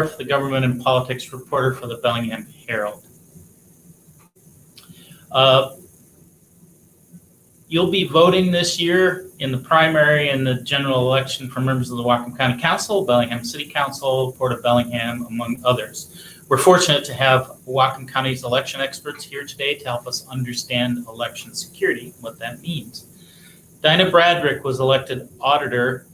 the government and politics reporter for the Bellingham Herald. You'll be voting this year in the primary and the general election for members of the Whatcom County Council, Bellingham City Council, Port of Bellingham, among others. We're fortunate to have Whatcom County's election experts here today to help us understand election security, what that means. Dinah Bradrick was elected auditor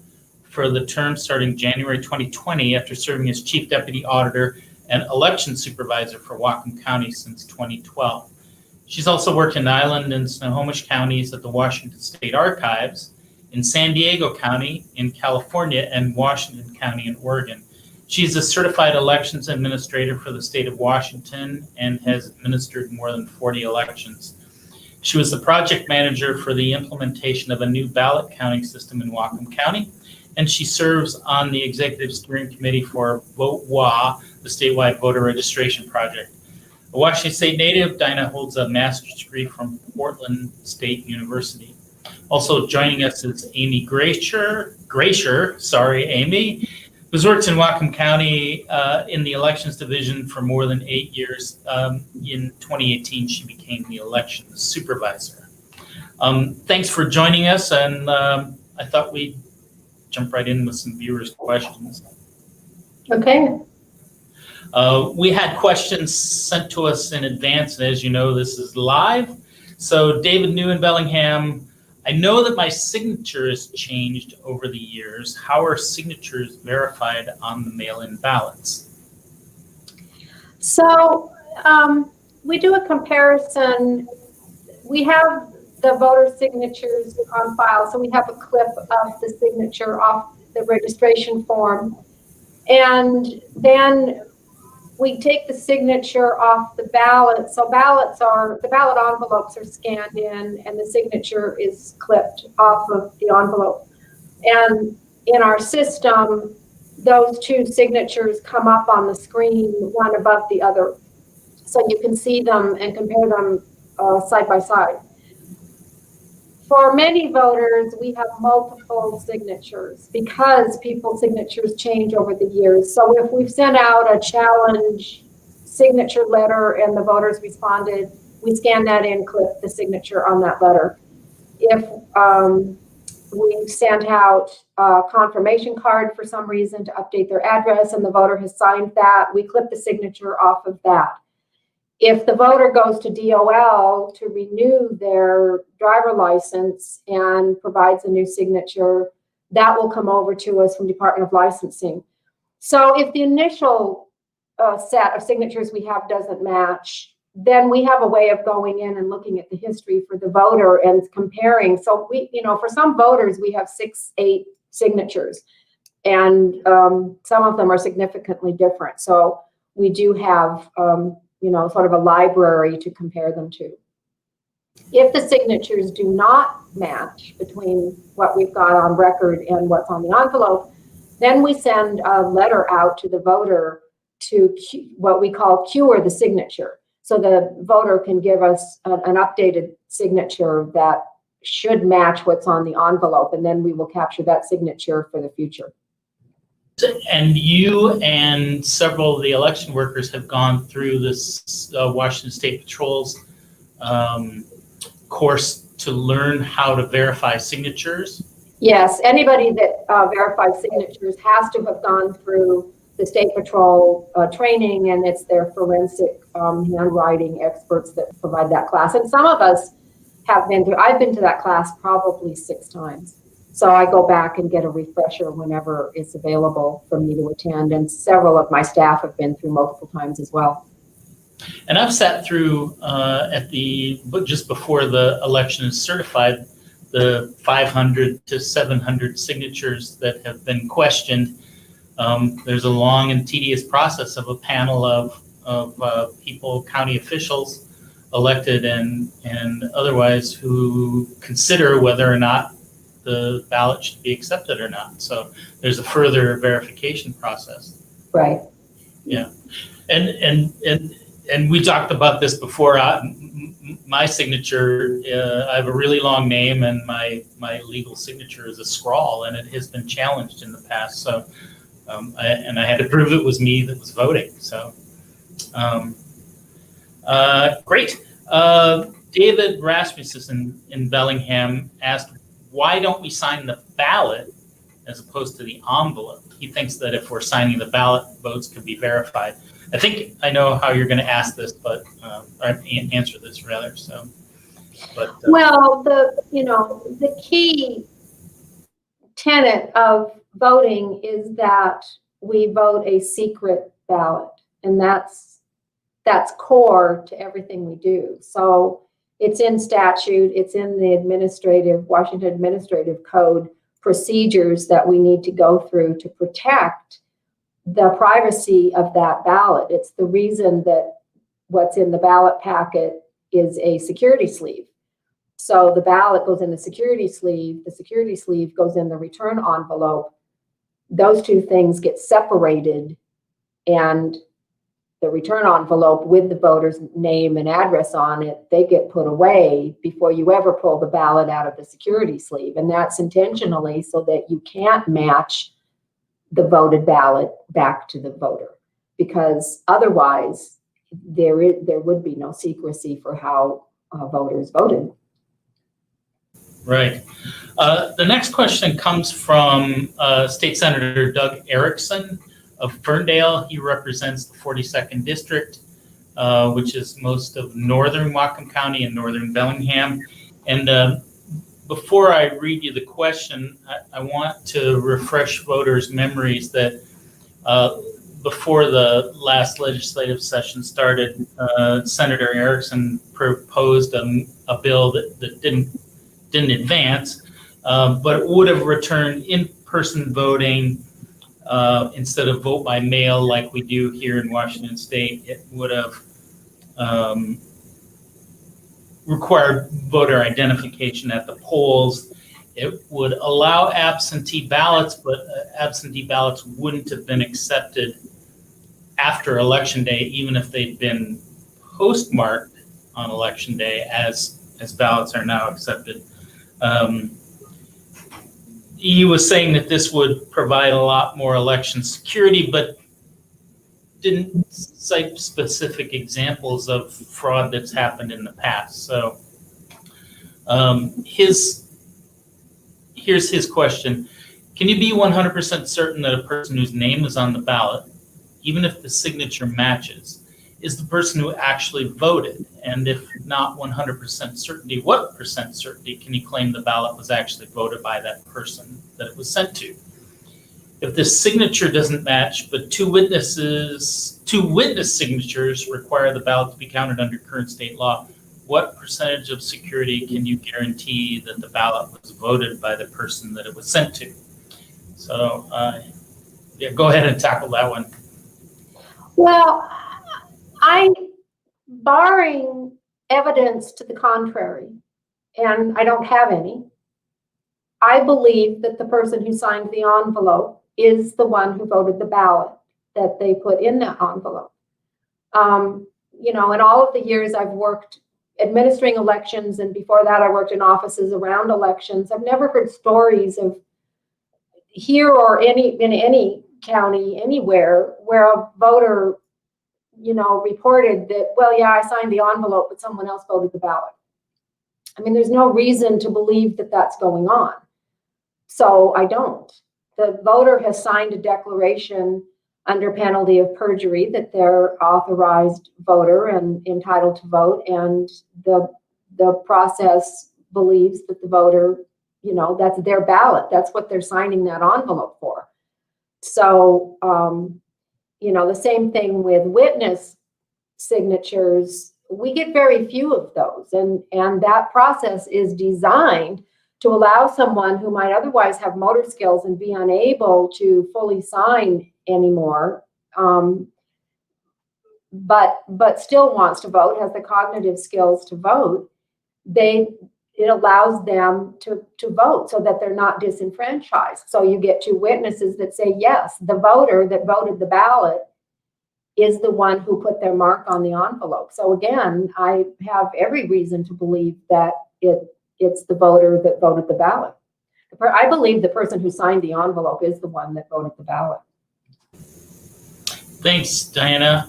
for the term starting January 2020 after serving as Chief Deputy Auditor and Election Supervisor for Whatcom County since 2012. She's also worked in Island and Snohomish counties at the Washington State Archives, in San Diego County in California, and Washington County in Oregon. She's a certified elections administrator for the state of Washington and has administered more than 40 elections. She was the project manager for the implementation of a new ballot counting system in Whatcom County, and she serves on the executive steering committee for Vote WA, the statewide voter registration project. A Washington State native, Dinah holds a master's degree from Portland State University. Also joining us is Amy Grasher, Amy, who's worked in Whatcom County in the elections division for more than 8 years. In 2018, she became the elections supervisor. Thanks for joining us, and I thought we'd jump right in with some viewers' questions. Okay. We had questions sent to us in advance, and as you know, this is live. So David New in Bellingham, I know that my signature has changed over the years. How are signatures verified on the mail-in ballots? So we do a comparison. We have the voter signatures on file, so we have a clip of the signature off the registration form, and then we take the signature off the ballot. So the ballot envelopes are scanned in and the signature is clipped off of the envelope. And in our system, those two signatures come up on the screen, one above the other. So you can see them and compare them side by side. For many voters, we have multiple signatures because people's signatures change over the years. So if we've sent out a challenge signature letter and the voters responded, we scan that in, clip the signature on that letter. If we've sent out a confirmation card for some reason to update their address and the voter has signed that, we clip the signature off of that. If the voter goes to DOL to renew their driver license and provides a new signature, that will come over to us from Department of Licensing. So if the initial set of signatures we have doesn't match, then we have a way of going in and looking at the history for the voter and comparing. So we, for some voters, we have 6, 8 signatures, and some of them are significantly different. So we do have sort of a library to compare them to. If the signatures do not match between what we've got on record and what's on the envelope, then we send a letter out to the voter to what we call cure the signature. So the voter can give us an updated signature that should match what's on the envelope, and then we will capture that signature for the future. And you and several of the election workers have gone through this Washington State Patrol's course to learn how to verify signatures? Yes, anybody that verifies signatures has to have gone through the State Patrol training, and it's their forensic handwriting experts that provide that class. And some of us have been through, I've been to that class probably 6 times. So I go back and get a refresher whenever it's available for me to attend, and several of my staff have been through multiple times as well. And I've sat through just before the election is certified, the 500 to 700 signatures that have been questioned. There's a long and tedious process of a panel of people, county officials, elected and otherwise, who consider whether or not the ballot should be accepted or not. So there's a further verification process. Right. Yeah. And we talked about this before. My signature, I have a really long name, and my legal signature is a scrawl, and it has been challenged in the past. So and I had to prove it was me that was voting. So, great. David Rasmussen in Bellingham asked, why don't we sign the ballot as opposed to the envelope? He thinks that if we're signing the ballot, votes could be verified. I think I know how you're going to ask this, but or answer this rather. So, but well, the key tenet of voting is that we vote a secret ballot, and that's core to everything we do. So it's in statute, it's in the Washington Administrative Code procedures that we need to go through to protect the privacy of that ballot. It's the reason that what's in the ballot packet is a security sleeve. So the ballot goes in the security sleeve goes in the return envelope. Those two things get separated, and the return envelope with the voter's name and address on it, they get put away before you ever pull the ballot out of the security sleeve. And that's intentionally so that you can't match the voted ballot back to the voter, because otherwise there would be no secrecy for how voters voted. Right. The next question comes from State Senator Doug Erickson of Ferndale. He represents the 42nd District, which is most of northern Whatcom County and northern Bellingham. And before I read you the question, I want to refresh voters' memories that before the last legislative session started, Senator Erickson proposed a bill that didn't advance, but it would have returned in-person voting instead of vote by mail like we do here in Washington State. It would have required voter identification at the polls. It would allow absentee ballots, but absentee ballots wouldn't have been accepted after Election Day, even if they'd been postmarked on Election Day, as ballots are now accepted. He was saying that this would provide a lot more election security, but didn't cite specific examples of fraud that's happened in the past. So here's his question. Can you be 100% certain that a person whose name is on the ballot, even if the signature matches, is the person who actually voted? And if not 100% certainty, what percent certainty can you claim the ballot was actually voted by that person that it was sent to? If the signature doesn't match, but two witness signatures require the ballot to be counted under current state law, what percentage of security can you guarantee that the ballot was voted by the person that it was sent to? So, yeah, go ahead and tackle that one. Well, barring evidence to the contrary, and I don't have any, I believe that the person who signed the envelope is the one who voted the ballot that they put in that envelope. In all of the years I've worked administering elections, and before that I worked in offices around elections, I've never heard stories of here or in any county anywhere where a voter reported that, well, yeah, I signed the envelope, but someone else voted the ballot. I mean, there's no reason to believe that that's going on. So I don't. The voter has signed a declaration under penalty of perjury that they're authorized voter and entitled to vote, and the process believes that the voter, that's their ballot. That's what they're signing that envelope for. So, the same thing with witness signatures. We get very few of those, and that process is designed to allow someone who might otherwise have motor skills and be unable to fully sign anymore, but still wants to vote, has the cognitive skills to vote. It allows them to vote so that they're not disenfranchised. So you get two witnesses that say, yes, the voter that voted the ballot is the one who put their mark on the envelope. So again, I have every reason to believe that it's the voter that voted the ballot. I believe the person who signed the envelope is the one that voted the ballot. Thanks, Diana.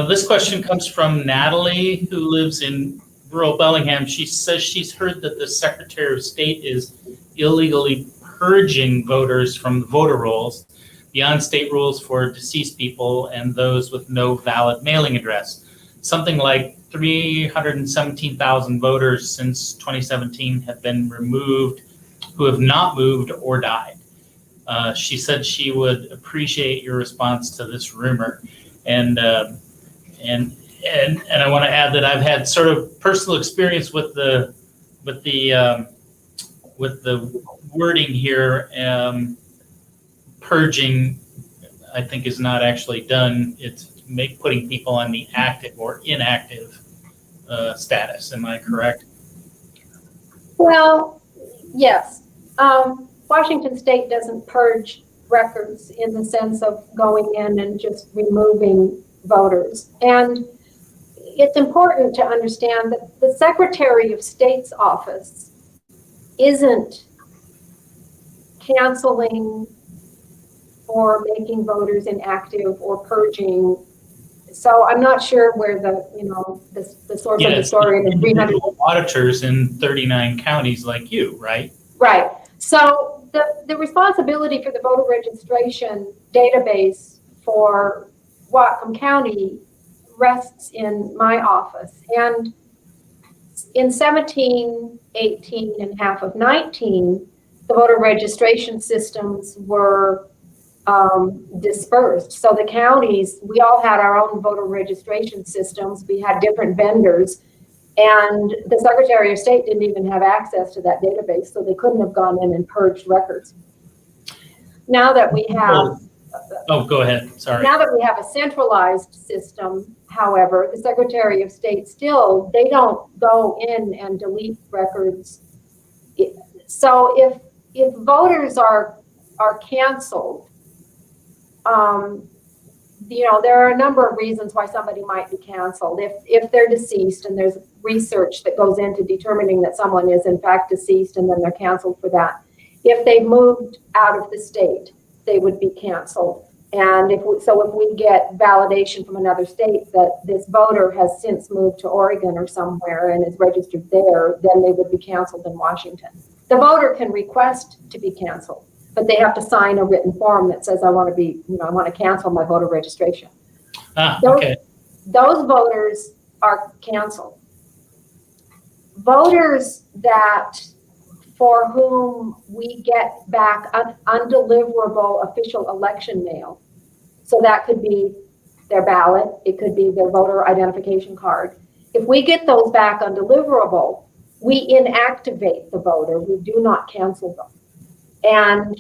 This question comes from Natalie, who lives in rural Bellingham. She says she's heard that the Secretary of State is illegally purging voters from the voter rolls beyond state rules for deceased people and those with no valid mailing address. Something like 317,000 voters since 2017 have been removed who have not moved or died. She said she would appreciate your response to this rumor. And I want to add that I've had sort of personal experience with the wording here. Purging, I think, is not actually done. It's putting people on the active or inactive status. Am I correct? Well, yes. Washington State doesn't purge records in the sense of going in and just removing voters. And it's important to understand that the Secretary of State's office isn't canceling or making voters inactive or purging. So I'm not sure where the source of the story is. 300 auditors in 39 counties like you, right? Right. So the responsibility for the voter registration database for Whatcom County rests in my office. And in 17, 18, and half of 19, the voter registration systems were dispersed. So the counties, we all had our own voter registration systems. We had different vendors. And the Secretary of State didn't even have access to that database, so they couldn't have gone in and purged records. Now that we have... Oh, go ahead. Sorry. Now that we have a centralized system, however, the Secretary of State still, they don't go in and delete records. So if voters are canceled, there are a number of reasons why somebody might be canceled. If they're deceased, and there's research that goes into determining that someone is in fact deceased, and then they're canceled for that. If they moved out of the state, they would be canceled. And if we get validation from another state that this voter has since moved to Oregon or somewhere and is registered there, then they would be canceled in Washington. The voter can request to be canceled, but they have to sign a written form that says, I want to cancel my voter registration. Okay. Those voters are canceled. Voters for whom we get back undeliverable official election mail. So that could be their ballot, it could be their voter identification card. If we get those back undeliverable, we inactivate the voter, we do not cancel them. And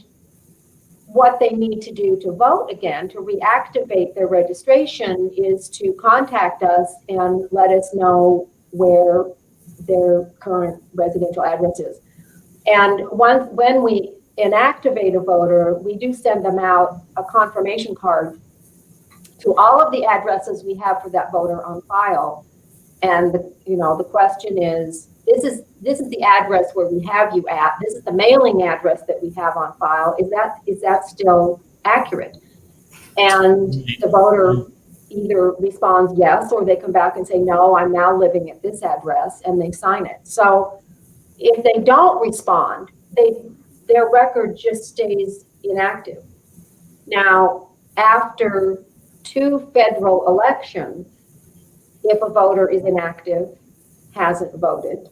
what they need to do to vote again, to reactivate their registration, is to contact us and let us know where their current residential address is. And when we inactivate a voter, we do send them out a confirmation card to all of the addresses we have for that voter on file. And the question is, this is the address where we have you at. This is the mailing address that we have on file. Is that still accurate? And the voter either responds yes, or they come back and say, no, I'm now living at this address, and they sign it. So if they don't respond, their record just stays inactive. Now, after 2 federal elections, if a voter is inactive, hasn't voted,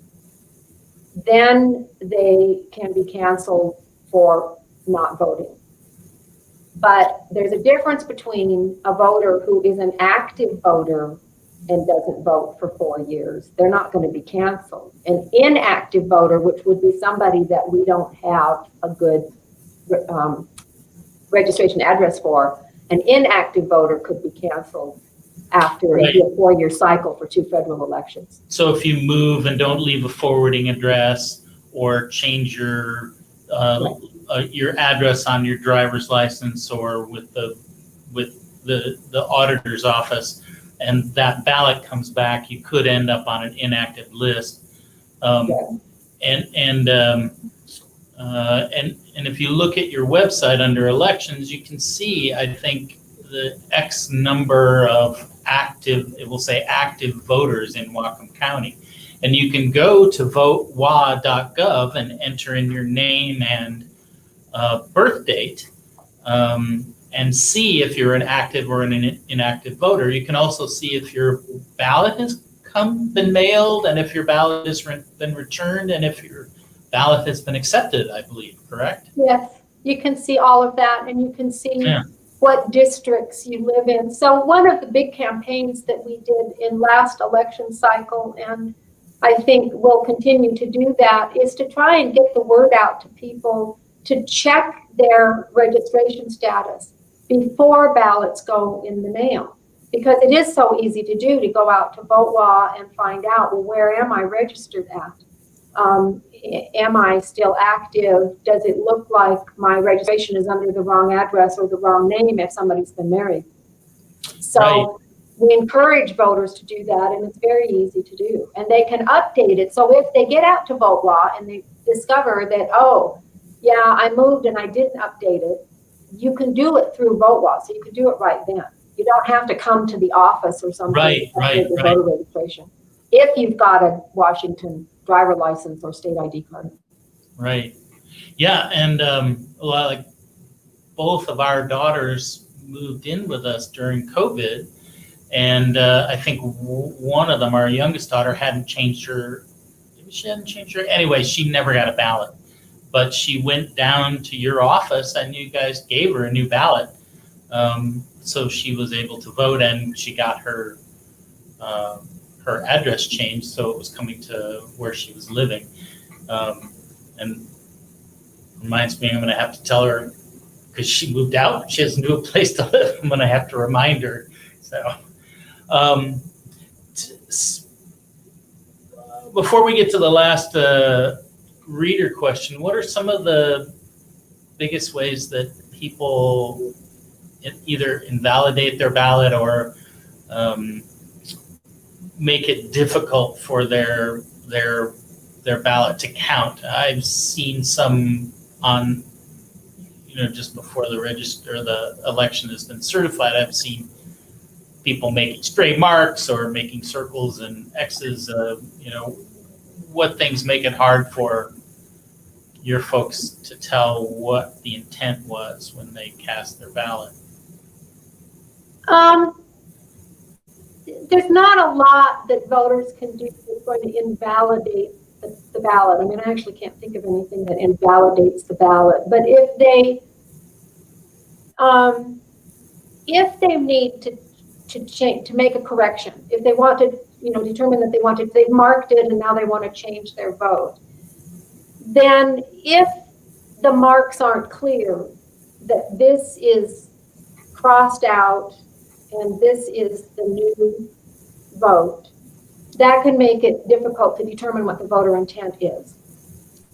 then they can be canceled for not voting. But there's a difference between a voter who is an active voter and doesn't vote for 4 years. They're not going to be canceled. An inactive voter, which would be somebody that we don't have a good registration address for, an inactive voter could be canceled after a 4-year cycle for 2 federal elections. So if you move and don't leave a forwarding address or change your address on your driver's license or with the auditor's office, and that ballot comes back, you could end up on an inactive list. And if you look at your website under elections, you can see, I think, the X number of active, it will say active voters in Whatcom County. And you can go to votewa.gov and enter in your name and birth date, and see if you're an active or an inactive voter. You can also see if your ballot has been mailed, and if your ballot has been returned, and if your ballot has been accepted, I believe, correct? Yes, you can see all of that, and you can see Yeah. what districts you live in. So one of the big campaigns that we did in last election cycle, and I think we'll continue to do that, is to try and get the word out to people to check their registration status before ballots go in the mail. Because it is so easy to do, to go out to VoteWa and find out, well, where am I registered at? Am I still active? Does it look like my registration is under the wrong address or the wrong name if somebody's been married? So Right. we encourage voters to do that, and it's very easy to do. And they can update it. So if they get out to VoteWa and they discover that, oh, yeah, I moved and I didn't update it, you can do it through VoteWa. So you can do it right then. You don't have to come to the office or something to update your voter registration if you've got a Washington driver license or state ID card. Right. Yeah, and like both of our daughters moved in with us during COVID, and I think one of them, our youngest daughter, hadn't changed her. She hadn't changed her. Anyway, she never got a ballot, but she went down to your office, and you guys gave her a new ballot. So she was able to vote, and she got her her address changed, so it was coming to where she was living. And reminds me, I'm going to have to tell her, because she moved out, she has a new place to live. I'm going to have to remind her. So before we get to the last reader question, what are some of the biggest ways that people either invalidate their ballot or make it difficult for their ballot to count? I've seen some on, just before the election has been certified, I've seen people making stray marks or making circles and X's. What things make it hard for your folks to tell what the intent was when they cast their ballot? There's not a lot that voters can do that's going to invalidate the ballot. I mean, I actually can't think of anything that invalidates the ballot. But if they need to change, to make a correction, if they want to, determine that they've marked it and now they want to change their vote, then if the marks aren't clear, that this is crossed out and this is the new vote, that can make it difficult to determine what the voter intent is.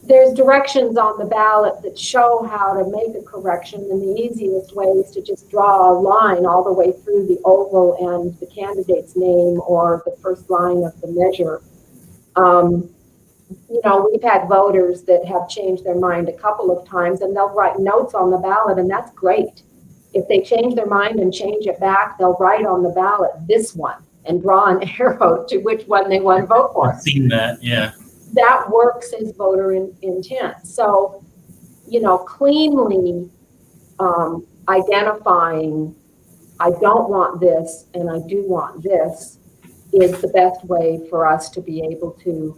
There's directions on the ballot that show how to make a correction, and the easiest way is to just draw a line all the way through the oval and the candidate's name or the first line of the measure. We've had voters that have changed their mind a couple of times, and they'll write notes on the ballot, and that's great. If they change their mind and change it back, they'll write on the ballot this one and draw an arrow to which one they want to vote for. I've seen that, yeah. That works as voter intent. So, cleanly identifying, I don't want this and I do want this, is the best way for us to be able to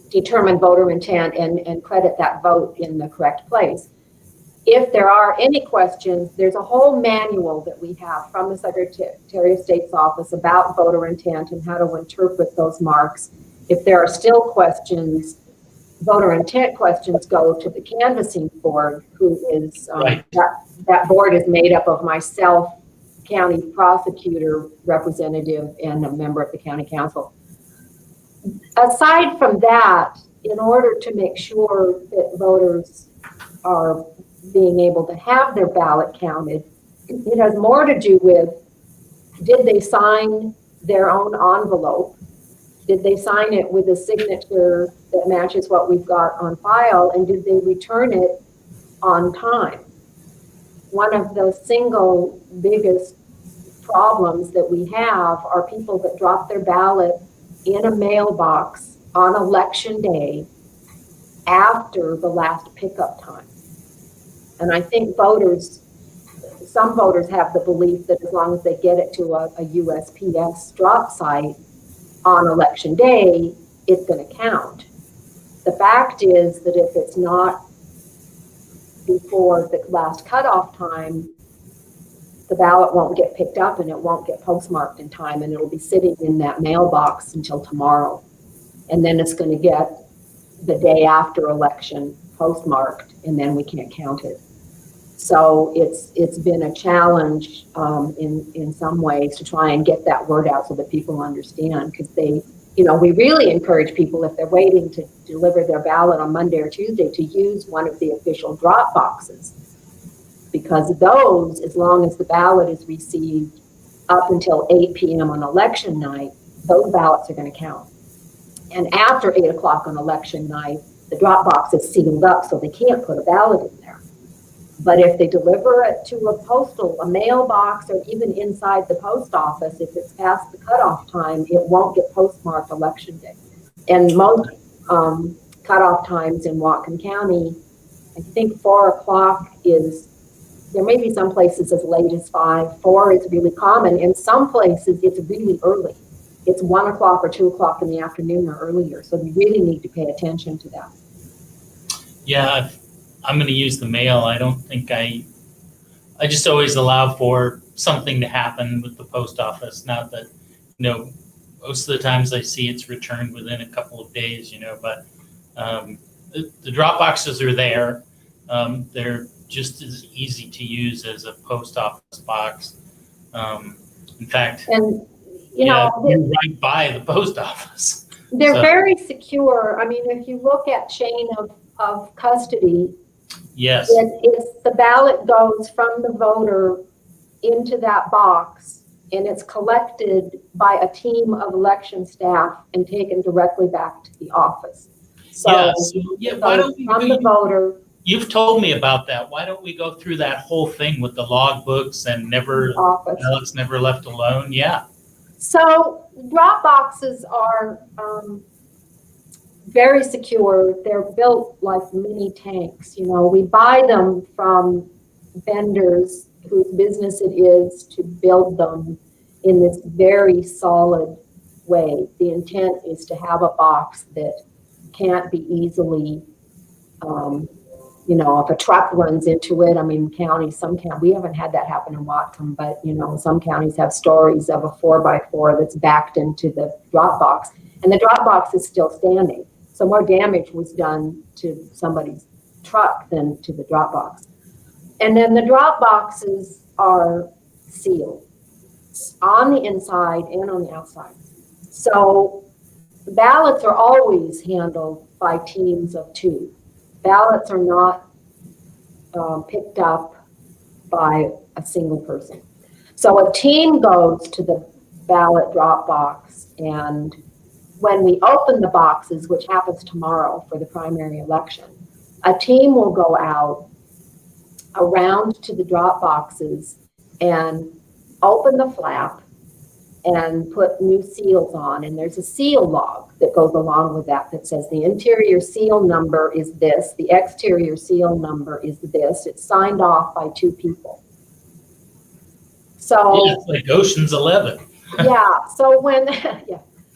determine voter intent and credit that vote in the correct place. If there are any questions, there's a whole manual that we have from the Secretary of State's office about voter intent and how to interpret those marks. If there are still questions, voter intent questions go to the canvassing board, who is, that board is made up of myself, county prosecutor, representative, and a member of the county council. Aside from that, in order to make sure that voters are being able to have their ballot counted, it has more to do with, did they sign their own envelope? Did they sign it with a signature that matches what we've got on file? And did they return it on time? one of the single biggest problems that we have are people that drop their ballot in a mailbox on election day after the last pickup time. And I think some voters have the belief that as long as they get it to a USPS drop site on election day, it's going to count. The fact is that if it's not before the last cutoff time, the ballot won't get picked up and it won't get postmarked in time, and it'll be sitting in that mailbox until tomorrow. And then it's going to get the day after election postmarked, and then we can't count it. So it's been a challenge in some ways to try and get that word out so that people understand, because we really encourage people, if they're waiting to deliver their ballot on Monday or Tuesday, to use one of the official drop boxes, because those, as long as the ballot is received up until 8 p.m. on election night, those ballots are going to count. And after 8 o'clock on election night, the drop box is sealed up, so they can't put a ballot in there. But if they deliver it to a mailbox, or even inside the post office, if it's past the cutoff time, it won't get postmarked election day. And most cutoff times in Whatcom County, I think 4 o'clock there may be some places as late as 5. 4 is really common. In some places, it's really early. It's 1 o'clock or 2 o'clock in the afternoon or earlier. So we really need to pay attention to that. Yeah, I'm going to use the mail. I don't think I just always allow for something to happen with the post office. Not that, most of the times I see it's returned within a couple of days, but the drop boxes are there. They're just as easy to use as a post office box. In fact, you're right by the post office. They're very secure. I mean, if you look at chain of custody, yes, it's the ballot goes from the voter into that box, and it's collected by a team of election staff and taken directly back to the office. So, why don't we from the voter? You've told me about that. Why don't we go through that whole thing with the log books and ballots never left alone? Yeah. So drop boxes are very secure. They're built like mini tanks. We buy them from vendors whose business it is to build them in this very solid way. The intent is to have a box that can't be easily, if a truck runs into it. I mean, we haven't had that happen in Whatcom, but some counties have stories of a 4x4 that's backed into the drop box, and the drop box is still standing. So more damage was done to somebody's truck than to the drop box. And then the drop boxes are sealed on the inside and on the outside. So the ballots are always handled by teams of 2. Ballots are not picked up by a single person. So a team goes to the ballot drop box, and when we open the boxes, which happens tomorrow for the primary election, a team will go out around to the drop boxes and open the flap and put new seals on. And there's a seal log that goes along with that says the interior seal number is this, the exterior seal number is this. It's signed off by 2 people. So it's like Ocean's 11.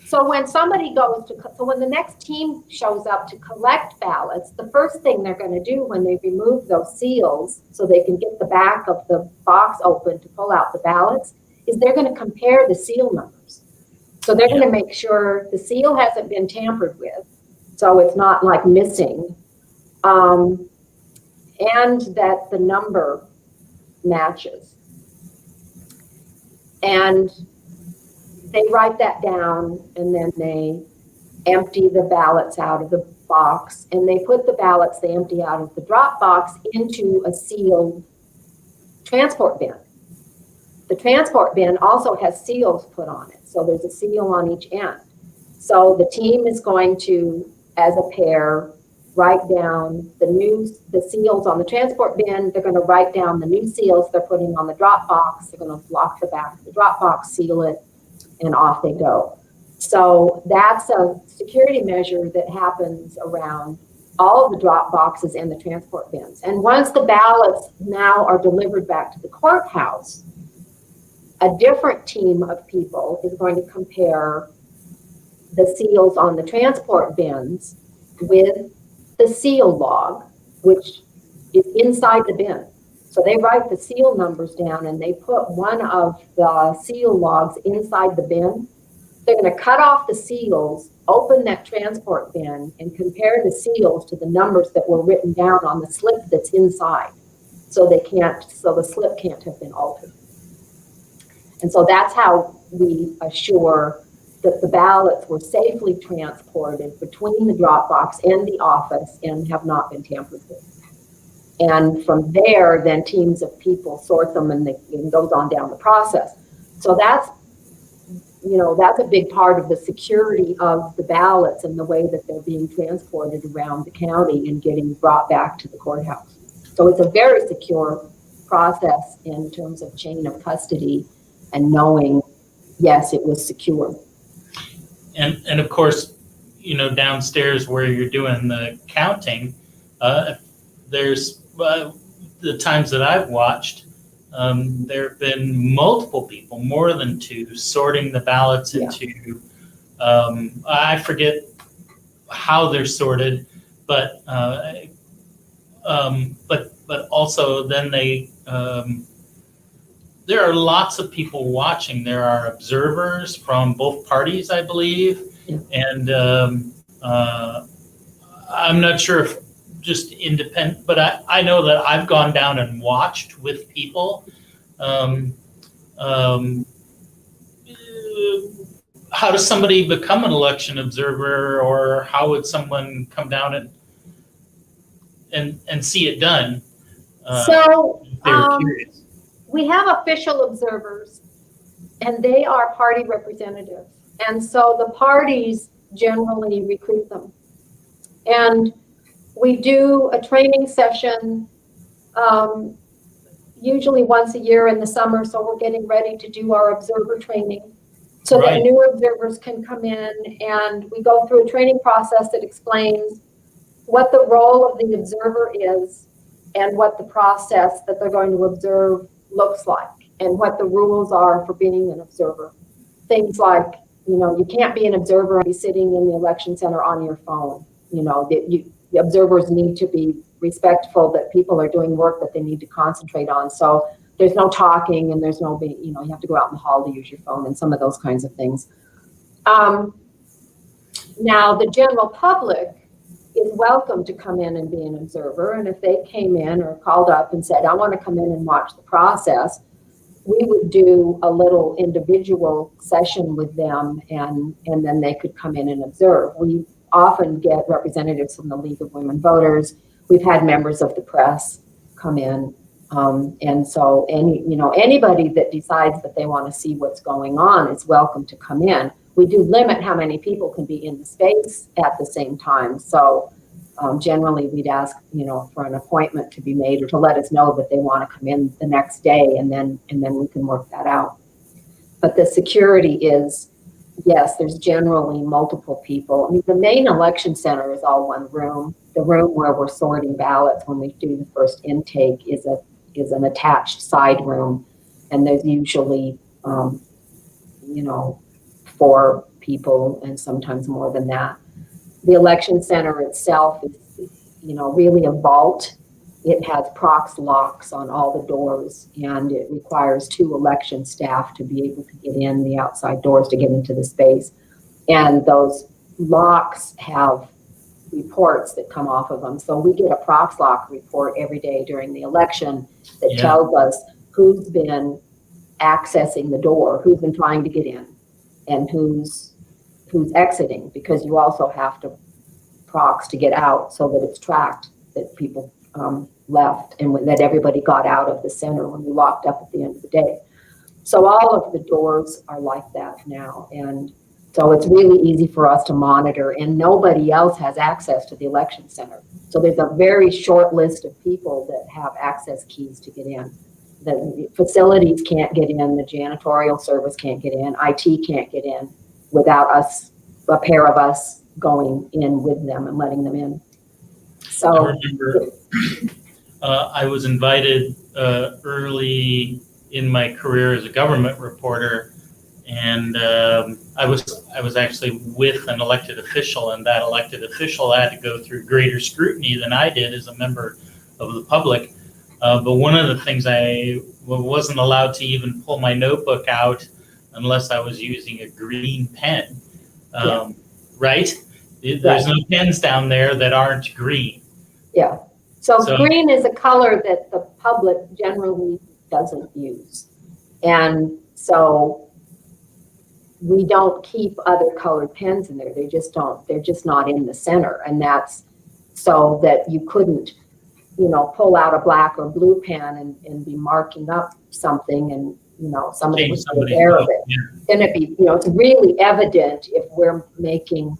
So when somebody when the next team shows up to collect ballots, the first thing they're going to do when they remove those seals so they can get the back of the box open to pull out the ballots is they're going to compare the seal numbers. So they're going to make sure the seal hasn't been tampered with, so it's not like missing, and that the number matches. And they write that down, and then they empty the ballots out of the box, and they put the ballots they empty out of the drop box into a sealed transport bin. The transport bin also has seals put on it, so there's a seal on each end. So the team is going to, as a pair, write down the seals on the transport bin. They're going to write down the new seals they're putting on the drop box. They're going to lock the back of the drop box, seal it, and off they go. So that's a security measure that happens around all of the drop boxes and the transport bins. And once the ballots now are delivered back to the courthouse, a different team of people is going to compare the seals on the transport bins with the seal log, which is inside the bin. So they write the seal numbers down and they put one of the seal logs inside the bin. They're going to cut off the seals, open that transport bin, and compare the seals to the numbers that were written down on the slip that's inside. So the slip can't have been altered. And so that's how we assure that the ballots were safely transported between the drop box and the office and have not been tampered with. And from there, then teams of people sort them and it goes on down the process. So that's a big part of the security of the ballots and the way that they're being transported around the county and getting brought back to the courthouse. So it's a very secure process in terms of chain of custody and knowing, yes, it was secure. And of course, downstairs where you're doing the counting, there's the times that I've watched, there have been multiple people, more than two, sorting the ballots into, I forget how they're sorted, but also then there are lots of people watching. There are observers from both parties, I believe, and I'm not sure if just independent, but I know that I've gone down and watched with people. How does somebody become an election observer, or how would someone come down and see it done? They're curious. We have official observers, and they are party representatives. And so the parties generally recruit them. And we do a training session usually once a year in the summer. So we're getting ready to do our observer training so that new observers can come in, and we go through a training process that explains what the role of the observer is and what the process that they're going to observe looks like and what the rules are for being an observer. Things like, you can't be an observer and be sitting in the election center on your phone. The observers need to be respectful that people are doing work that they need to concentrate on. So there's no talking and there's no, you have to go out in the hall to use your phone and some of those kinds of things. Now the general public is welcome to come in and be an observer. And if they came in or called up and said, I want to come in and watch the process, we would do a little individual session with them, and then they could come in and observe. We often get representatives from the League of Women Voters. We've had members of the press come in. And so anybody that decides that they want to see what's going on is welcome to come in. We do limit how many people can be in the space at the same time. So generally we'd ask, for an appointment to be made or to let us know that they want to come in the next day, and then we can work that out. But the security is, yes, there's generally multiple people. I mean, the main election center is all one room. The room where we're sorting ballots when we do the first intake is an attached side room, and there's usually 4 people and sometimes more than that. The election center itself is, really a vault. It has prox locks on all the doors, and it requires 2 election staff to be able to get in the outside doors to get into the space. And those locks have reports that come off of them. So we get a prox lock report every day during the election that tells us who's been accessing the door, who's been trying to get in, and who's exiting, because you also have to prox to get out so that it's tracked that people left and that everybody got out of the center when we locked up at the end of the day. So all of the doors are like that now. And So it's really easy for us to monitor, and nobody else has access to the election center. So there's a very short list of people that have access keys to get in. The facilities can't get in, the janitorial service can't get in, IT can't get in without us, a pair of us going in with them and letting them in. So I remember I was invited early in my career as a government reporter, and I was actually with an elected official, and that elected official had to go through greater scrutiny than I did as a member of the public. But one of the things I wasn't allowed to even pull my notebook out unless I was using a green pen, right? There's no pens down there that aren't green. Yeah. So green is a color that the public generally doesn't use. And so we don't keep other colored pens in there. They just don't, they're just not in the center. And that's so that you couldn't, you know, pull out a black or blue pen and be marking up something and, you know, somebody was aware of it. Yeah. Then it'd be, you know, it's really evident if we're making,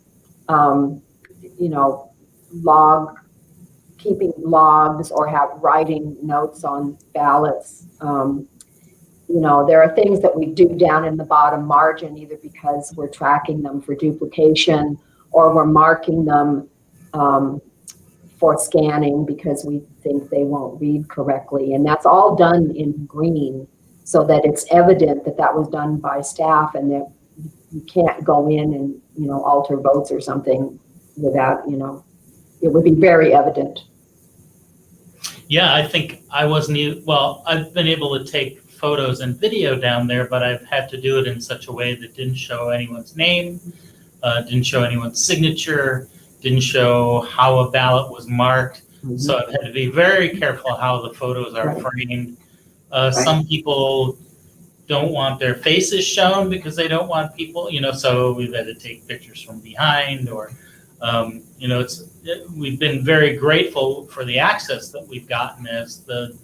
you know, keeping logs or writing notes on ballots. You know, there are things that we do down in the bottom margin, either because we're tracking them for duplication or we're marking them for scanning because we think they won't read correctly. And that's all done in green so that it's evident that that was done by staff and that you can't go in and, you know, alter votes or something without, you know, it would be very evident. Yeah, I think I wasn't well, I've been able to take photos and video down there, but I've had to do it in such a way that didn't show anyone's name, didn't show anyone's signature, didn't show how a ballot was marked. Mm-hmm. So I've had to be very careful how the photos are framed. Some people don't want their faces shown because they don't want people, you know, so we've had to take pictures from behind or, you know, we've been very grateful for the access that we've gotten as the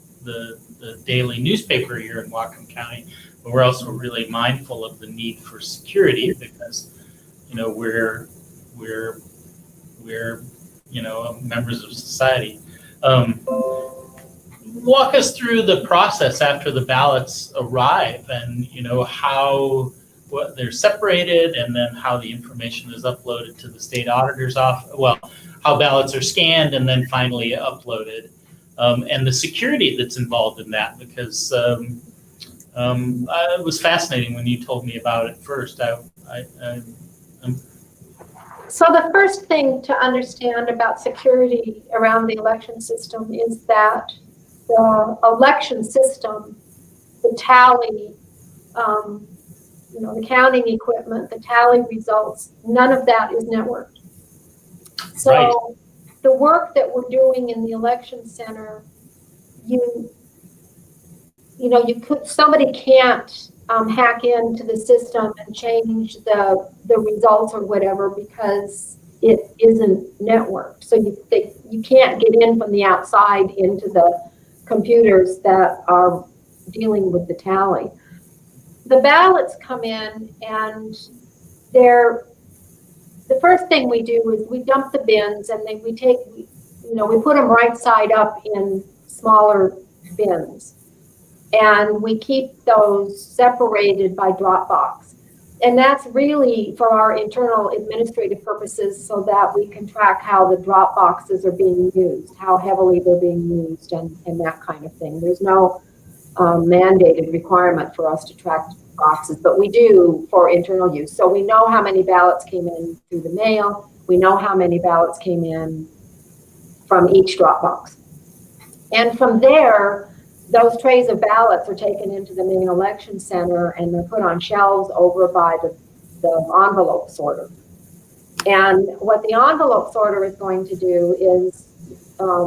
daily newspaper here in Whatcom County, but we're also really mindful of the need for security because, you know, we're you know, members of society. Walk us through the process after the ballots arrive and, you know, how they're separated and then how the information is uploaded to the state auditor's office. Well, how ballots are scanned and then finally uploaded. And the security that's involved in that, because it was fascinating when you told me about it first. So the first thing to understand about security around the election system is that the election system, the tally, you know, the counting equipment, the tally results, none of that is networked. So the work that we're doing in the election center, somebody can't hack into the system and change the results or whatever because it isn't networked. So you can't get in from the outside into the computers that are dealing with the tally. The ballots come in and the first thing we do is we dump the bins and then we put them right side up in smaller bins. And we keep those separated by drop box. And that's really for our internal administrative purposes so that we can track how the drop boxes are being used, how heavily they're being used and that kind of thing. There's no mandated requirement for us to track boxes, but we do for internal use. So we know how many ballots came in through the mail. We know how many ballots came in from each drop box. And from there, those trays of ballots are taken into the main election center and they're put on shelves over by the envelope sorter. And what the envelope sorter is going to do is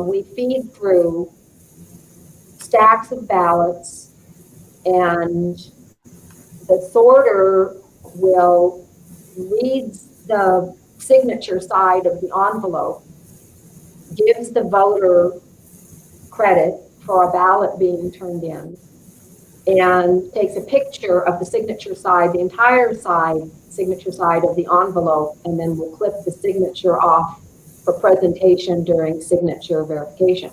we feed through stacks of ballots and the sorter will read the signature side of the envelope, gives the voter credit for a ballot being turned in, and takes a picture of the signature side, the entire signature side of the envelope, and then we'll clip the signature off for presentation during signature verification.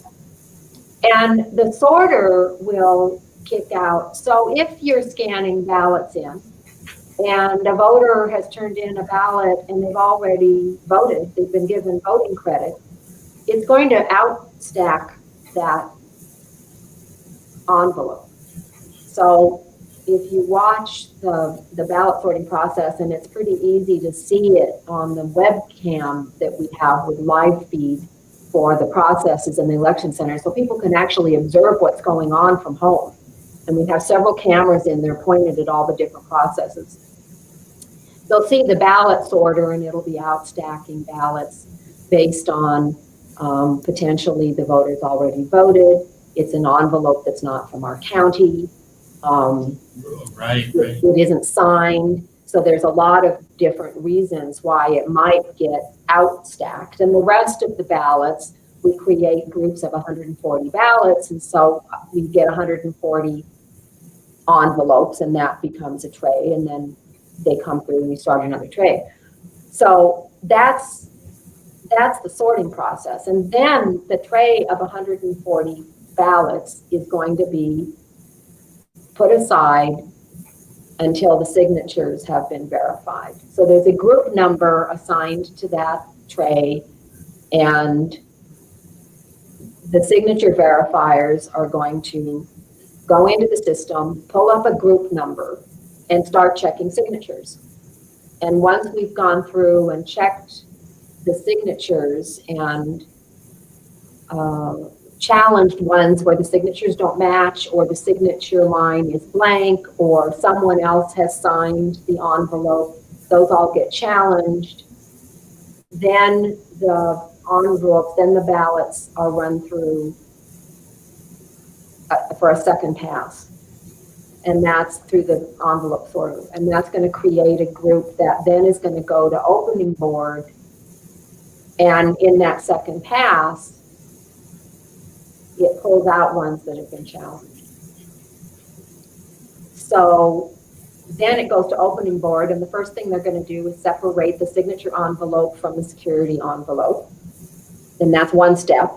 And the sorter will kick out. So if you're scanning ballots in and a voter has turned in a ballot and they've already voted, they've been given voting credit, it's going to outstack that envelope. So if you watch the ballot sorting process, and it's pretty easy to see it on the webcam that we have with live feed for the processes in the election center, so people can actually observe what's going on from home. And we have several cameras in there pointed at all the different processes. They'll see the ballot sorter, and it'll be outstacking ballots based on potentially the voters already voted. It's an envelope that's not from our county. Right. It isn't signed. So there's a lot of different reasons why it might get outstacked. And the rest of the ballots, we create groups of 140 ballots. And so we get 140 envelopes, and that becomes a tray. And then they come through and we start another tray. So that's the sorting process. And then the tray of 140 ballots is going to be put aside until the signatures have been verified. So there's a group number assigned to that tray, and the signature verifiers are going to go into the system, pull up a group number, and start checking signatures. And once we've gone through and checked the signatures and challenged ones where the signatures don't match, or the signature line is blank, or someone else has signed the envelope, those all get challenged. Then the envelopes, then the ballots are run through for a second pass. And that's through the envelope sorter. And that's going to create a group that then is going to go to opening board. And in that second pass, it pulls out ones that have been challenged. So then it goes to opening board, and the first thing they're going to do is separate the signature envelope from the security envelope. And that's one step.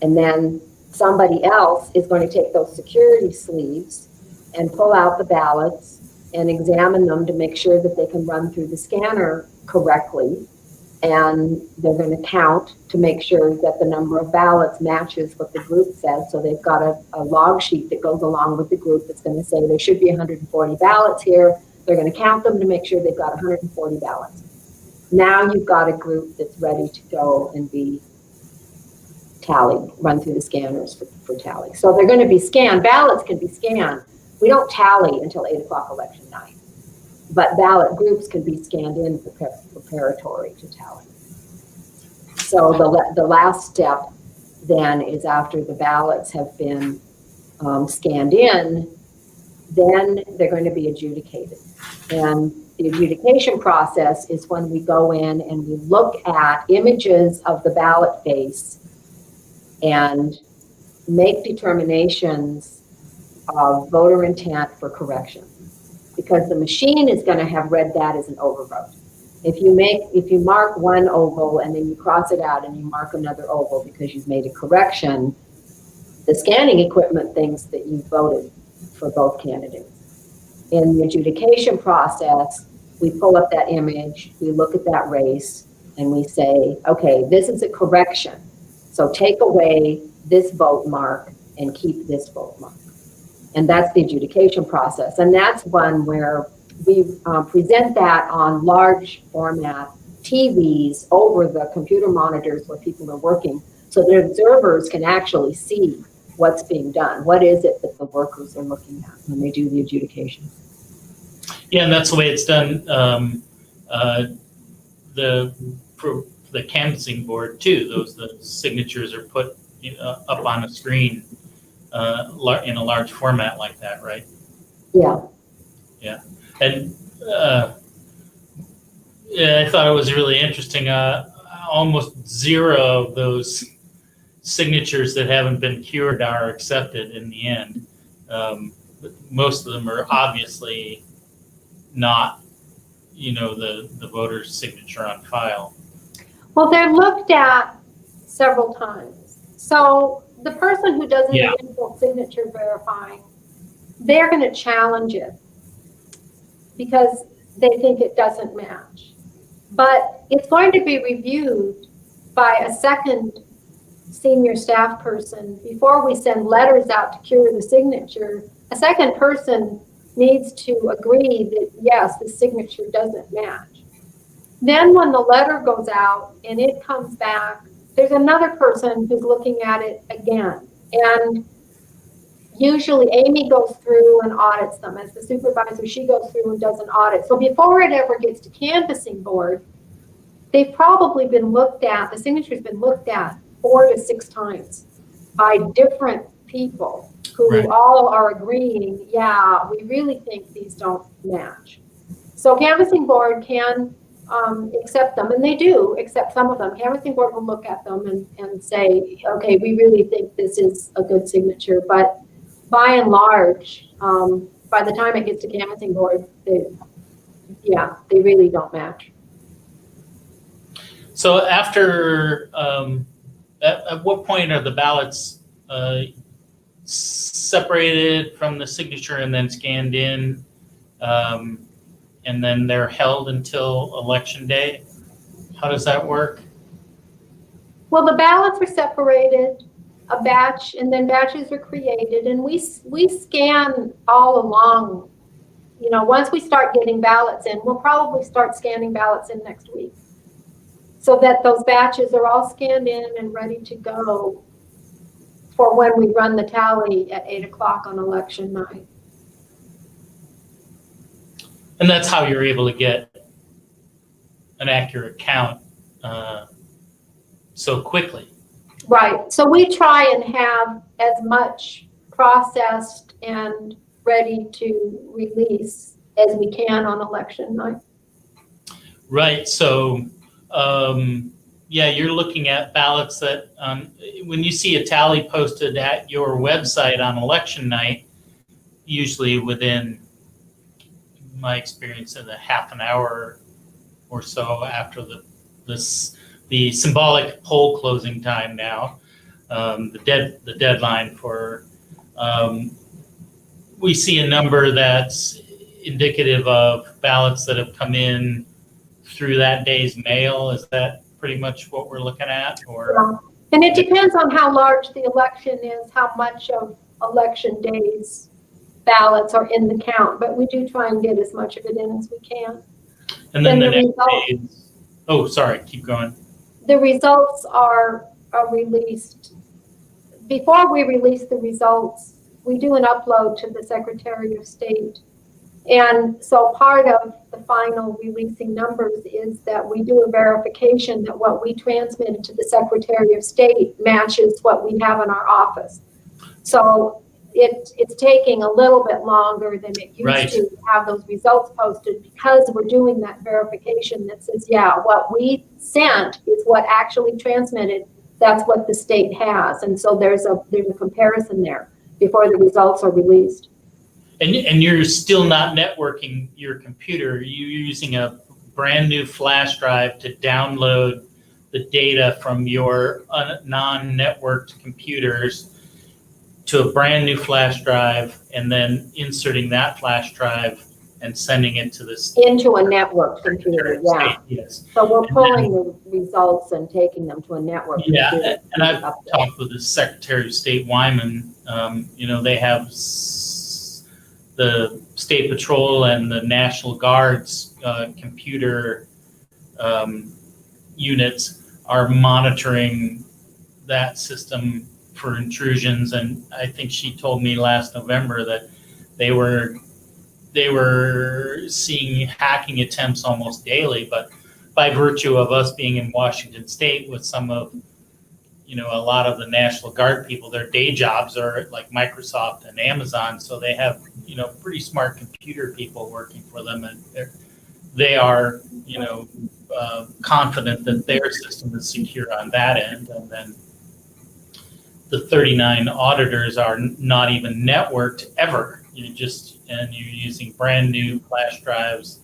And then somebody else is going to take those security sleeves and pull out the ballots and examine them to make sure that they can run through the scanner correctly. And they're going to count to make sure that the number of ballots matches what the group says. So they've got a log sheet that goes along with the group that's going to say there should be 140 ballots here. They're going to count them to make sure they've got 140 ballots. Now you've got a group that's ready to go and be tallied, run through the scanners for tally. So they're going to be scanned. Ballots can be scanned. We don't tally until 8 o'clock election night. But ballot groups can be scanned in preparatory to tally. So the last step then is after the ballots have been scanned in, then they're going to be adjudicated. And the adjudication process is when we go in and we look at images of the ballot face and make determinations of voter intent for correction. Because the machine is going to have read that as an overvote. If you mark one oval and then you cross it out and you mark another oval because you've made a correction, the scanning equipment thinks that you voted for both candidates. In the adjudication process, we pull up that image, we look at that race, and we say, okay, this is a correction. So take away this vote mark and keep this vote mark. And that's the adjudication process. And that's one where we present that on large format TVs over the computer monitors where people are working, so the observers can actually see what's being done. What is it that the workers are looking at when they do the adjudication? Yeah, and that's the way it's done. The canvassing board too. The signatures are put up on a screen in a large format like that, right? Yeah. Yeah, and I thought it was really interesting. Almost zero of those signatures that haven't been cured are accepted in the end. most of them are obviously not, the voter's signature on file. Well, they're looked at several times. So the person who does an initial signature verifying, they're going to challenge it because they think it doesn't match. But it's going to be reviewed by a second senior staff person before we send letters out to cure the signature. A second person needs to agree that, yes, the signature doesn't match. Then when the letter goes out and it comes back, there's another person who's looking at it again. And usually Amy goes through and audits them. As the supervisor, she goes through and does an audit. So before it ever gets to canvassing board, they've probably been looked at, the signature's been looked at 4 to 6 times by different people who all are agreeing, yeah, we really think these don't match. So canvassing board can accept them, and they do accept some of them. Canvassing board will look at them and say, okay, we really think this is a good signature, but by and large, by the time it gets to canvassing board, they really don't match. So after, at what point are the ballots separated from the signature and then scanned in, and then they're held until election day? How does that work? Well, the ballots are separated, a batch, and then batches are created, and we scan all along. Once we start getting ballots in, we'll probably start scanning ballots in next week, so that those batches are all scanned in and ready to go for when we run the tally at 8 o'clock on election night. And that's how you're able to get an accurate count so quickly. Right. So we try and have as much processed and ready to release as we can on election night. Right. So, you're looking at ballots that when you see a tally posted at your website on election night, usually within my experience in a half an hour or so after the symbolic poll closing time now, the deadline for, we see a number that's indicative of ballots that have come in through that day's mail. Is that pretty much what we're looking at? Or and it depends on how large the election is, how much of election day's ballots are in the count, but we do try and get as much of it in as we can. And then the next days, oh, sorry, keep going. The results are released. Before we release the results, we do an upload to the Secretary of State. And so part of the final releasing numbers is that we do a verification that what we transmitted to the Secretary of State matches what we have in our office. So it's taking a little bit longer than it used to have those results posted, because we're doing that verification that says, yeah, what we sent is what actually transmitted. That's what the state has. And so there's a comparison there before the results are released. And you're still not networking your computer. You're using a brand new flash drive to download the data from your non-networked computers to a brand new flash drive, and then inserting that flash drive and sending it to this into a network computer. Yeah. Yes. So we're pulling the results and taking them to a network computer. Yeah, and I've talked with the Secretary of State Wyman. They have the State Patrol and the National Guard's computer units are monitoring that system for intrusions, and I think she told me last November that they were seeing hacking attempts almost daily. But by virtue of us being in Washington State with some of, a lot of the National Guard people, their day jobs are like Microsoft and Amazon, so they have, pretty smart computer people working for them, and they are, confident that their system is secure on that end. And then the 39 auditors are not even networked ever. you're using brand new flash drives,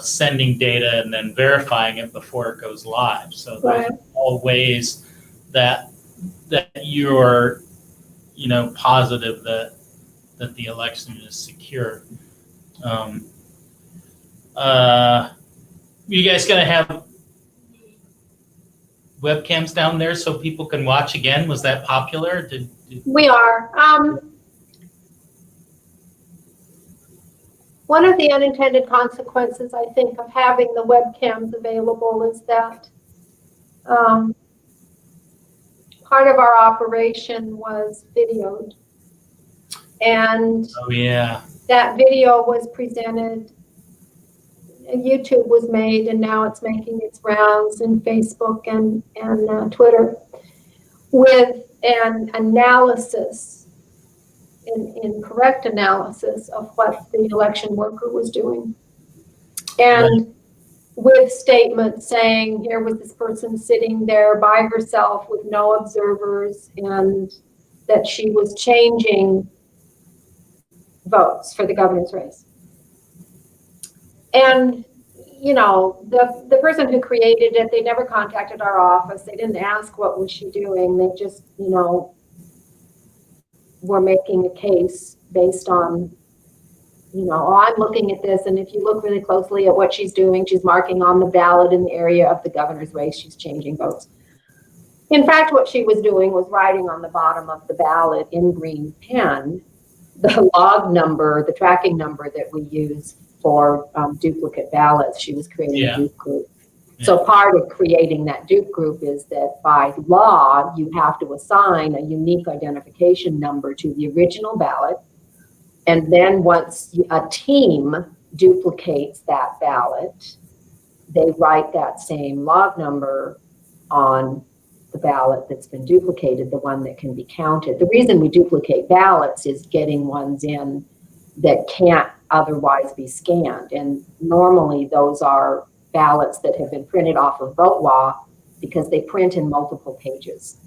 sending data and then verifying it before it goes live. So those Right. are all ways that you're, positive that the election is secure. You guys gonna have webcams down there so people can watch again? Was that popular? We are. One of the unintended consequences, I think, of having the webcams available is that part of our operation was videoed. And Oh, yeah. that video was presented, YouTube was made, and now it's making its rounds in Facebook and Twitter with an analysis, in correct analysis of what the election worker was doing. And with statements saying, here was this person sitting there by herself with no observers, and that she was changing votes for the governor's race. And, the person who created it, they never contacted our office. They didn't ask what was she doing. They just, were making a case based on, I'm looking at this, and if you look really closely at what she's doing, she's marking on the ballot in the area of the governor's race, she's changing votes. In fact, what she was doing was writing on the bottom of the ballot in green pen the log number, the tracking number that we use for duplicate ballots. She was creating a dupe group. Yeah. So part of creating that dupe group is that by law, you have to assign a unique identification number to the original ballot. And then once a team duplicates that ballot, they write that same log number on the ballot that's been duplicated, the one that can be counted. The reason we duplicate ballots is getting ones in that can't otherwise be scanned. And normally those are ballots that have been printed off of vote law because they print in multiple pages.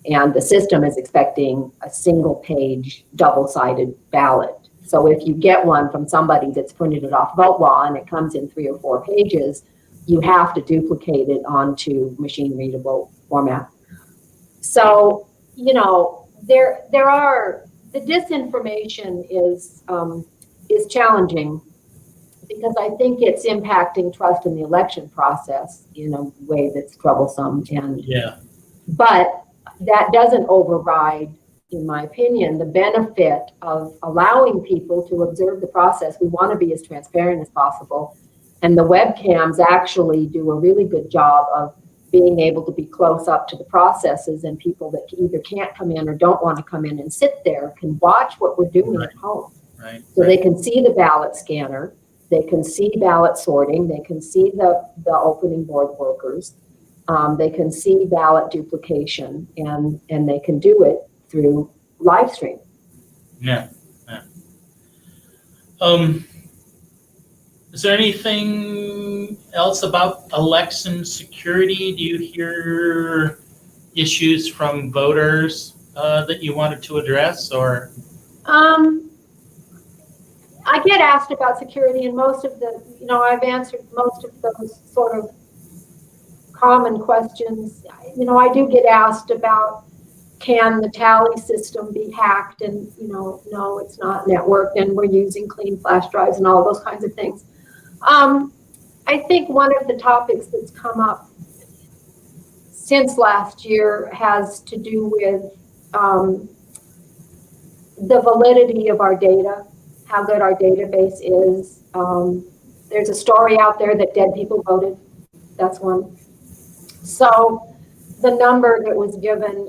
And the system is expecting a single page, double-sided ballot. So if you get one from somebody that's printed it off vote law and it comes in 3 or 4 pages, you have to duplicate it onto machine readable format. So, there are, the disinformation is challenging because I think it's impacting trust in the election process in a way that's troublesome. But that doesn't override, in my opinion, the benefit of allowing people to observe the process. We want to be as transparent as possible. And the webcams actually do a really good job of being able to be close up to the processes, and people that either can't come in or don't want to come in and sit there can watch what we're doing at home. So they can see the ballot scanner, they can see ballot sorting, they can see the opening board workers, they can see ballot duplication, and they can do it through live stream. Is there anything else about election security? Do you hear issues from voters that you wanted to address, or? I get asked about security, and most of the, I've answered most of those sort of common questions. I do get asked about, can the tally system be hacked? And, no, it's not networked, and we're using clean flash drives and all those kinds of things. I think one of the topics that's come up since last year has to do with the validity of our data, how good our database is. There's a story out there that dead people voted. That's one. So the number that was given,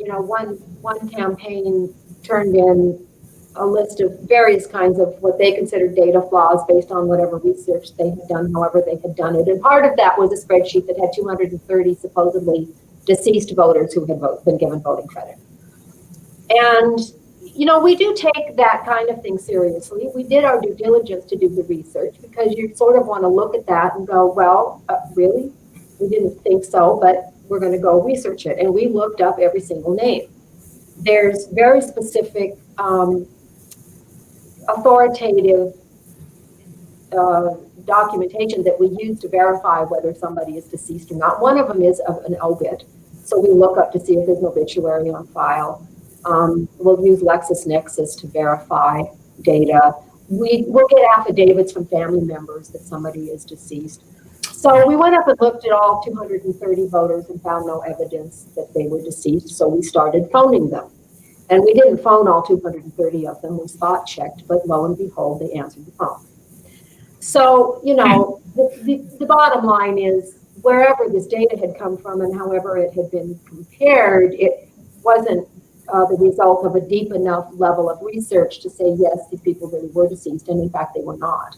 one campaign turned in a list of various kinds of what they considered data flaws based on whatever research they had done, however they had done it. And part of that was a spreadsheet that had 230 supposedly deceased voters who had been given voting credit. And, we do take that kind of thing seriously. We did our due diligence to do the research because you sort of want to look at that and go, well, really? We didn't think so, but we're going to go research it. And we looked up every single name. There's very specific authoritative documentation that we use to verify whether somebody is deceased or not. One of them is an obit. So we look up to see if there's an obituary on file. We'll use LexisNexis to verify data. We'll get affidavits from family members that somebody is deceased. So we went up and looked at all 230 voters and found no evidence that they were deceased. So we started phoning them. And we didn't phone all 230 of them. We spot checked, but lo and behold, they answered the phone. So, you know, the bottom line is wherever this data had come from and however it had been compared, it wasn't the result of a deep enough level of research to say, yes, these people really were deceased. And in fact, they were not.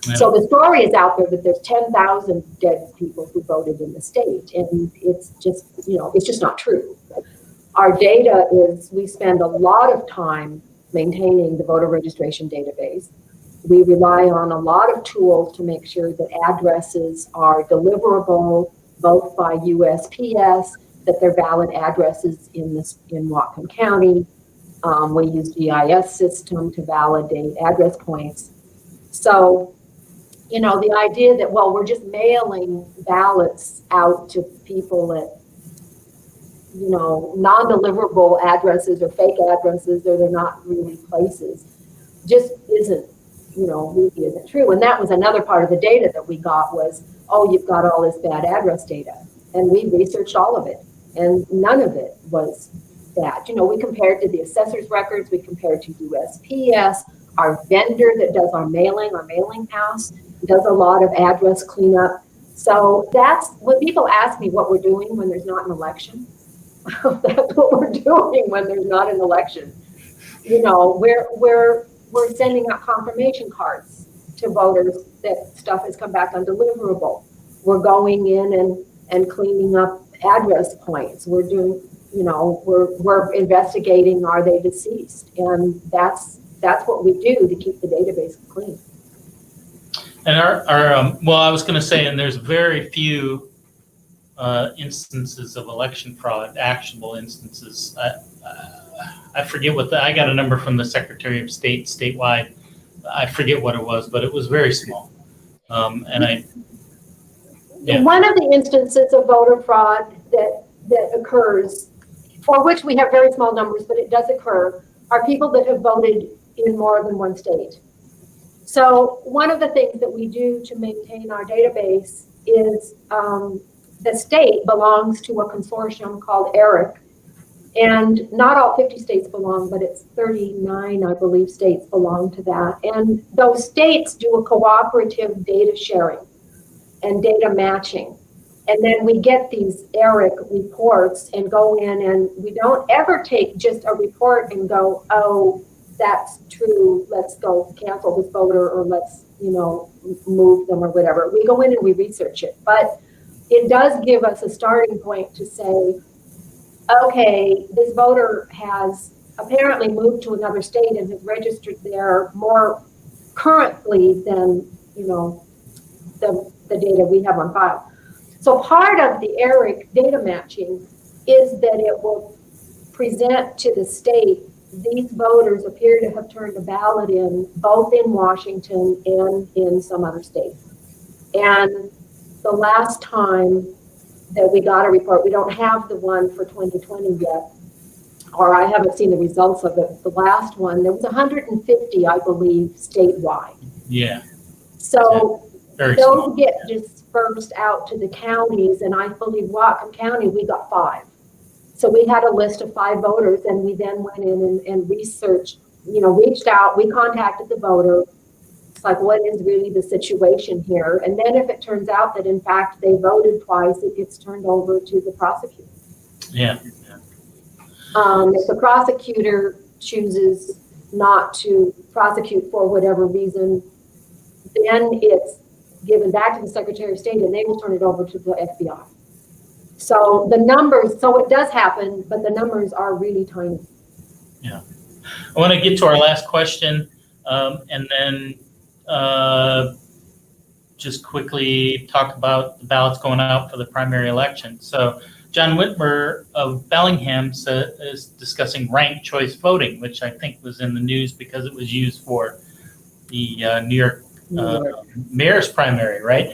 Yeah. So the story is out there that there's 10,000 dead people who voted in the state. And it's just, you know, it's just not true. Our data is, we spend a lot of time maintaining the voter registration database. We rely on a lot of tools to make sure that addresses are deliverable both by USPS, that they're valid addresses in Whatcom County. We use the EIS system to validate address points. So, you know, the idea that, well, we're just mailing ballots out to people at, you know, non-deliverable addresses or fake addresses, or they're not really places, just isn't, you know, really isn't true. And that was another part of the data that we got was, oh, you've got all this bad address data. And we researched all of it, and none of it was bad. You know, we compared to the assessor's records, we compared to USPS, our vendor that does our mailing house, does a lot of address cleanup. So that's when people ask me what we're doing when there's not an election. That's what we're doing when there's not an election. You know, we're sending out confirmation cards to voters that stuff has come back undeliverable. We're going in and cleaning up address points. We're doing, you know, we're investigating, are they deceased? And that's what we do to keep the database clean. And well, I was going to say, and there's very few instances of election fraud, actionable instances. I forget I got a number from the Secretary of State statewide. I forget what it was, but it was very small. One of the instances of voter fraud that occurs, for which we have very small numbers, but it does occur, are people that have voted in more than one state. So one of the things that we do to maintain our database is the state belongs to a consortium called ERIC. And not all 50 states belong, but it's 39, I believe, states belong to that. And those states do a cooperative data sharing and data matching. And then we get these ERIC reports and go in, and we don't ever take just a report and go, oh, that's true, let's go cancel this voter, or let's, you know, move them or whatever. We go in and we research it. But it does give us a starting point to say, okay, this voter has apparently moved to another state and has registered there more currently than, you know, the data we have on file. So part of the ERIC data matching is that it will present to the state, these voters appear to have turned a ballot in both in Washington and in some other state. And the last time that we got a report, we don't have the one for 2020 yet, or I haven't seen the results of it. The last one, there was 150, I believe, statewide. Yeah. So yeah. Those get dispersed out to the counties, and I believe Whatcom County, we got 5. So we had a list of 5 voters, and we then went in and researched, you know, reached out, we contacted the voter. It's like, what is really the situation here? And then if it turns out that in fact they voted twice, it gets turned over to the prosecutor. Yeah. If the prosecutor chooses not to prosecute for whatever reason, then it's given back to the Secretary of State and they will turn it over to the FBI. So the numbers, so it does happen, but the numbers are really tiny. Yeah. I want to get to our last question, and then just quickly talk about the ballots going out for the primary election. So John Whitmer of Bellingham is discussing ranked choice voting, which I think was in the news because it was used for New York mayor's primary, right?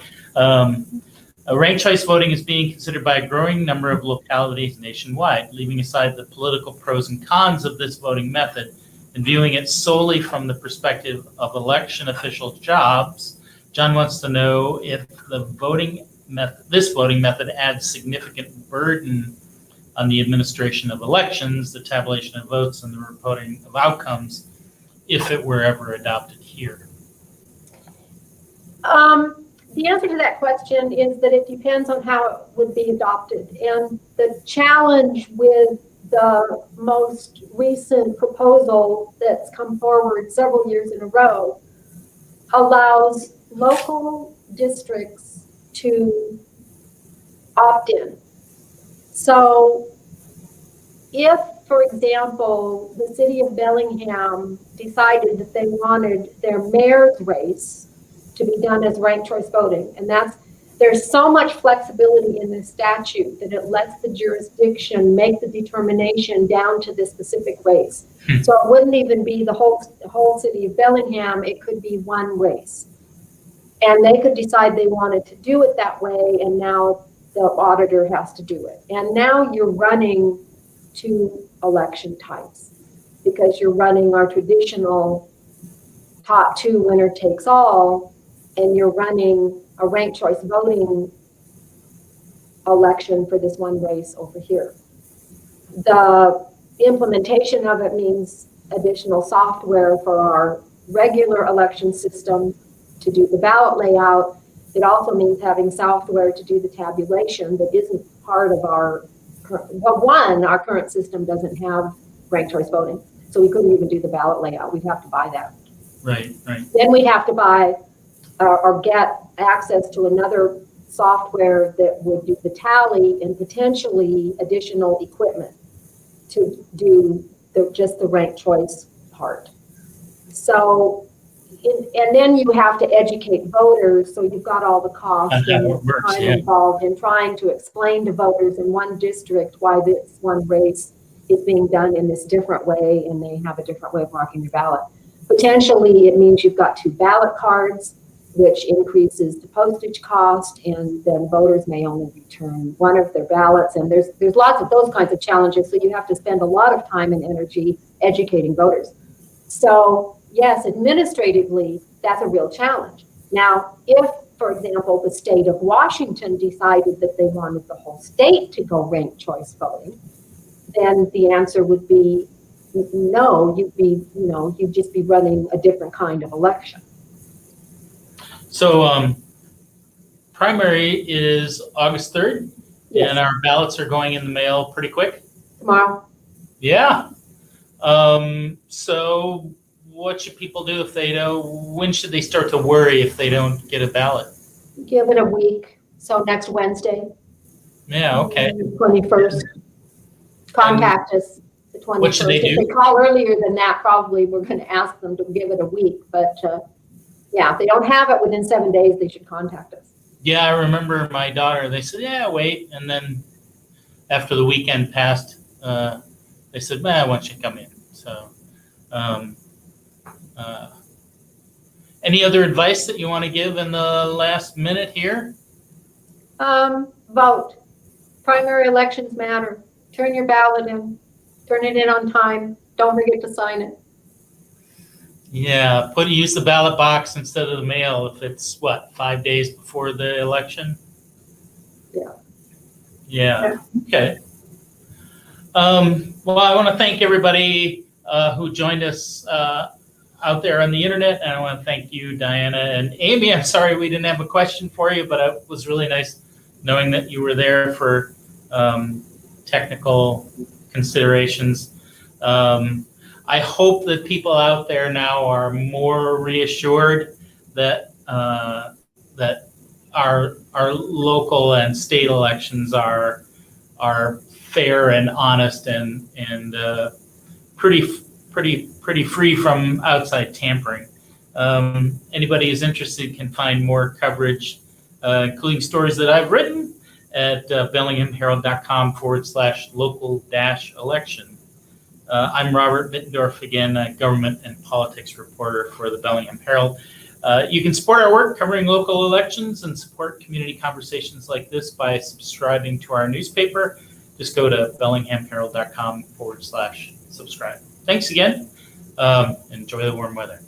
Ranked choice voting is being considered by a growing number of localities nationwide. Leaving aside the political pros and cons of this voting method and viewing it solely from the perspective of election official jobs, John wants to know if this voting method adds significant burden on the administration of elections, the tabulation of votes, and the reporting of outcomes, if it were ever adopted here. The answer to that question is that it depends on how it would be adopted. And the challenge with the most recent proposal that's come forward several years in a row allows local districts to opt in. So if, for example, the city of Bellingham decided that they wanted their mayor's race to be done as ranked choice voting, and there's so much flexibility in this statute that it lets the jurisdiction make the determination down to this specific race. So it wouldn't even be the whole city of Bellingham, it could be one race. And they could decide they wanted to do it that way, and now the auditor has to do it. And now you're running two election types because you're running our traditional top two winner takes all, and you're running a ranked choice voting election for this one race over here. The implementation of it means additional software for our regular election system to do the ballot layout. It also means having software to do the tabulation that isn't part of our current system doesn't have ranked choice voting. So we couldn't even do the ballot layout. We'd have to buy that. Right. Then we'd have to buy or get access to another software that would do the tally and potentially additional equipment to do just the ranked choice part. So, and then you have to educate voters, so you've got all the costs and time involved in trying to explain to voters in one district why this one race is being done in this different way, and they have a different way of marking their ballot. Potentially, it means you've got two ballot cards, which increases the postage cost, and then voters may only return one of their ballots. And there's lots of those kinds of challenges. So you have to spend a lot of time and energy educating voters. So yes, administratively, that's a real challenge. Now, if, for example, the state of Washington decided that they wanted the whole state to go ranked choice voting, then the answer would be no, you'd just be running a different kind of election. So primary is August 3rd, Yes. and our ballots are going in the mail pretty quick. Tomorrow. Yeah. So what should people do if they don't? When should they start to worry if they don't get a ballot? Give it a week. So next Wednesday. Yeah. Okay. The 21st. Contact us the 21st. What should they do? If they call earlier than that, probably we're going to ask them to give it a week. But yeah, if they don't have it within 7 days, they should contact us. Yeah, I remember my daughter. They said, "Yeah, wait," and then after the weekend passed, they said, "Why don't you come in?" So, any other advice that you want to give in the last minute here? Vote. Primary elections matter. Turn your ballot in. Turn it in on time. Don't forget to sign it. Yeah, use the ballot box instead of the mail if it's 5 days before the election? Yeah. Okay. Well, I want to thank everybody who joined us out there on the internet, and I want to thank you, Diana and Amy. I'm sorry we didn't have a question for you, but it was really nice knowing that you were there for technical considerations. I hope that people out there now are more reassured that that our local and state elections are fair and honest and pretty free from outside tampering. Anybody who's interested can find more coverage, including stories that I've written at bellinghamherald.com/local-election. I'm Robert Mittendorf, again, a government and politics reporter for the Bellingham Herald. You can support our work covering local elections and support community conversations like this by subscribing to our newspaper. Just go to bellinghamherald.com/subscribe. Thanks again. Enjoy the warm weather.